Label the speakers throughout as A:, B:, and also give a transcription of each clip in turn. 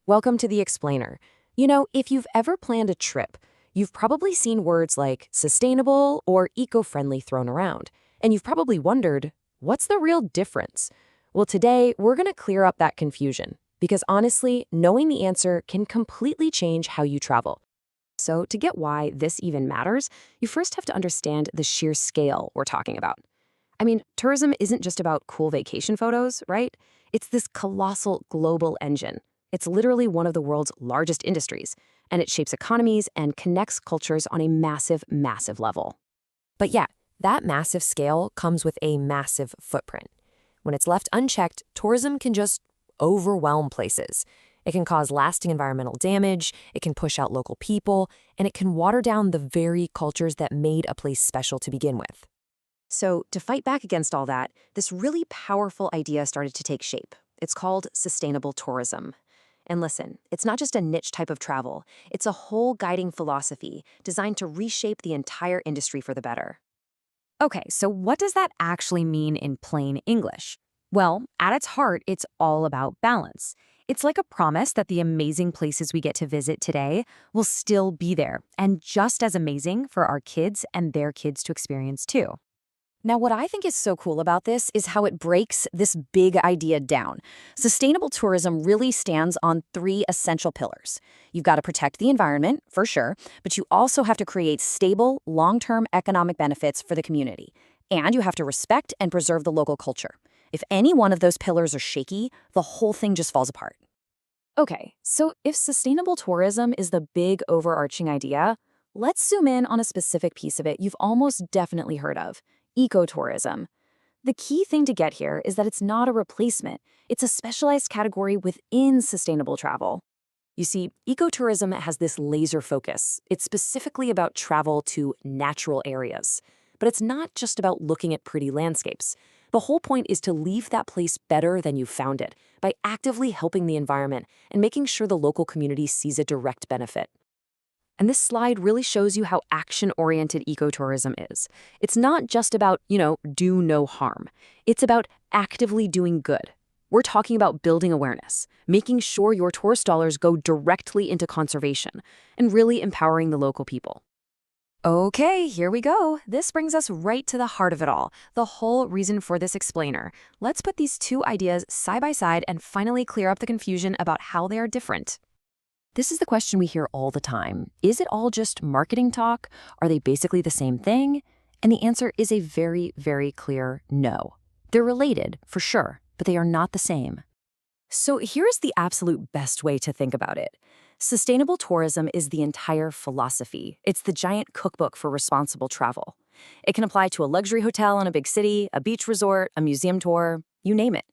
A: Welcome to the Explainer. If you've ever planned a trip, you've probably seen words like sustainable or eco-friendly thrown around, and you've probably wondered, what's the real difference? Well, today we're going to clear up that confusion, because honestly, knowing the answer can completely change how you travel. So to get why this even matters, you first have to understand the sheer scale we're talking about. Tourism isn't just about cool vacation photos, right? It's this colossal global engine. It's literally one of the world's largest industries, and it shapes economies and connects cultures on a massive, massive level. But yeah, that massive scale comes with a massive footprint. When it's left unchecked, tourism can just overwhelm places. It can cause lasting environmental damage, it can push out local people, and it can water down the very cultures that made a place special to begin with. So, to fight back against all that, this really powerful idea started to take shape. It's called sustainable tourism. And listen, it's not just a niche type of travel, it's a whole guiding philosophy designed to reshape the entire industry for the better.
B: Okay, so what does that actually mean in plain English? Well, at its heart, it's all about balance. It's like a promise that the amazing places we get to visit today will still be there, and just as amazing for our kids and their kids to experience too.
A: Now, what I think is so cool about this is how it breaks this big idea down. Sustainable tourism really stands on three essential pillars. You've got to protect the environment, for sure, but you also have to create stable, long-term economic benefits for the community. And you have to respect and preserve the local culture. If any one of those pillars are shaky, the whole thing just falls apart. Okay, so if sustainable tourism is the big overarching idea, let's zoom in on a specific piece of it you've almost definitely heard of: ecotourism. The key thing to get here is that it's not a replacement. It's a specialized category within sustainable travel. You see, ecotourism has this laser focus. It's specifically about travel to natural areas. But it's not just about looking at pretty landscapes. The whole point is to leave that place better than you found it by actively helping the environment and making sure the local community sees a direct benefit. And this slide really shows you how action-oriented ecotourism is. It's not just about, do no harm. It's about actively doing good. We're talking about building awareness, making sure your tourist dollars go directly into conservation, and really empowering the local people. Okay, here we go. This brings us right to the heart of it all, the whole reason for this explainer. Let's put these two ideas side by side and finally clear up the confusion about how they are different. This is the question we hear all the time. Is it all just marketing talk? Are they basically the same thing? And the answer is a very, very clear no. They're related, for sure, but they are not the same. So here's the absolute best way to think about it. Sustainable tourism is the entire philosophy. It's the giant cookbook for responsible travel. It can apply to a luxury hotel in a big city, a beach resort, a museum tour, you name it.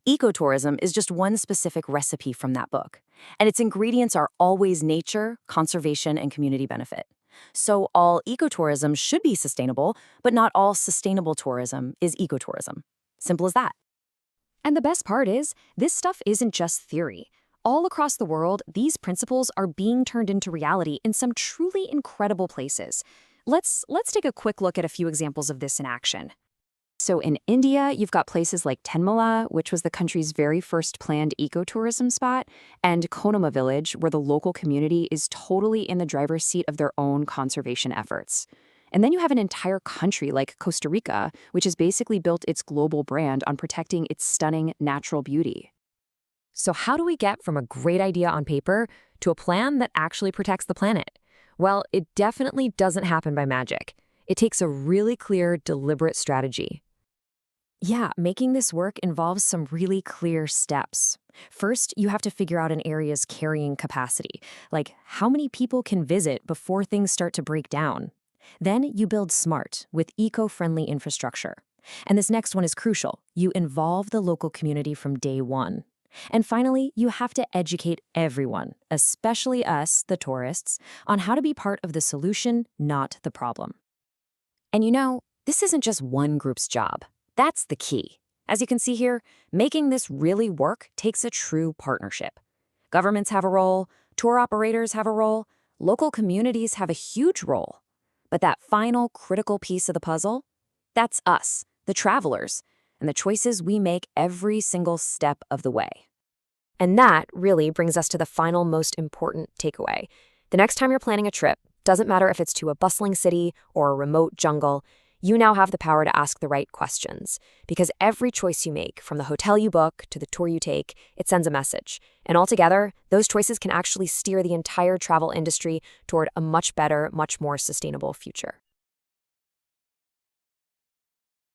A: Ecotourism is just one specific recipe from that book, and its ingredients are always nature, conservation, and community benefit. So all ecotourism should be sustainable, but not all sustainable tourism is ecotourism. Simple as that. And the best part is, this stuff isn't just theory. All across the world, these principles are being turned into reality in some truly incredible places. Let's take a quick look at a few examples of this in action. So in India, you've got places like Tenmala, which was the country's very first planned ecotourism spot, and Konoma Village, where the local community is totally in the driver's seat of their own conservation efforts. And then you have an entire country like Costa Rica, which has basically built its global brand on protecting its stunning natural beauty. So how do we get from a great idea on paper to a plan that actually protects the planet? Well, it definitely doesn't happen by magic. It takes a really clear, deliberate strategy. Yeah, making this work involves some really clear steps. First, you have to figure out an area's carrying capacity, like how many people can visit before things start to break down. Then you build smart, with eco-friendly infrastructure. And this next one is crucial. You involve the local community from day one. And finally, you have to educate everyone, especially us, the tourists, on how to be part of the solution, not the problem. And this isn't just one group's job. That's the key. As you can see here, making this really work takes a true partnership. Governments have a role, tour operators have a role, local communities have a huge role. But that final critical piece of the puzzle, that's us, the travelers, and the choices we make every single step of the way. And that really brings us to the final most important takeaway. The next time you're planning a trip, doesn't matter if it's to a bustling city or a remote jungle, you now have the power to ask the right questions. Because every choice you make, from the hotel you book to the tour you take, it sends a message. And altogether, those choices can actually steer the entire travel industry toward a much better, much more sustainable future.